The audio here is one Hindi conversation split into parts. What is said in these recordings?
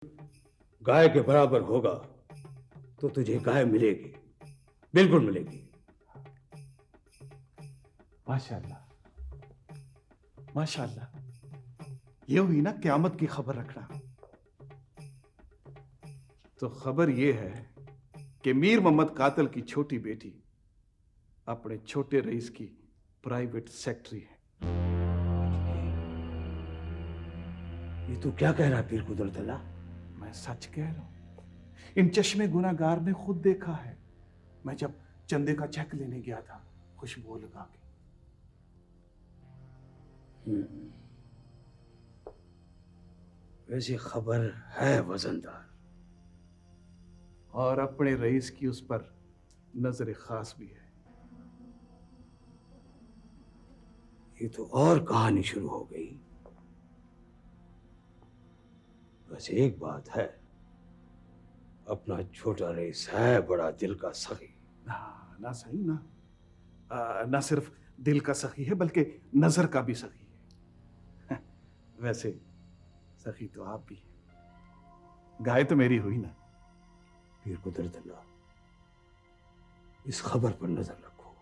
गाय के बराबर होगा तो तुझे गाय मिलेगी, बिल्कुल मिलेगी। माशाल्लाह, माशाल्लाह। ये हुई ना क़यामत की खबर रखना। तो खबर ये है कि मीर मोहम्मद कातिल की छोटी बेटी अपने छोटे रईस की प्राइवेट सेक्रेटरी है। ये तू क्या कह रहा है पीर कुदरतल्ला? मैं सच कह रहा हूं। इन चश्मे गुनाहगार ने खुद देखा है। मैं जब चंदे का चेक लेने गया था खुशबू लगा के। वैसी खबर है वजनदार। और अपने रईस की उस पर नजर खास भी है। ये तो और कहानी शुरू हो गई। बस एक बात है, अपना छोटा रईस है बड़ा दिल का सखी। ना सही ना। ना सिर्फ दिल का सखी है बल्कि नजर का भी सखी है। वैसे सखी तो आप भी हैं। गाय तो मेरी हुई ना। पीर कुदरतल्ला, इस खबर पर नजर रखो।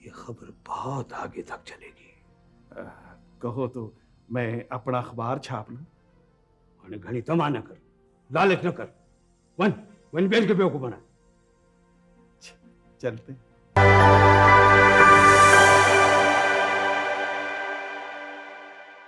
ये खबर बहुत आगे तक चलेगी। कहो तो मैं अपना अखबार छाप लूं। और घड़ी तमा न कर, लालच न कर। वन वन बेल के बेवकूफ बना। चलते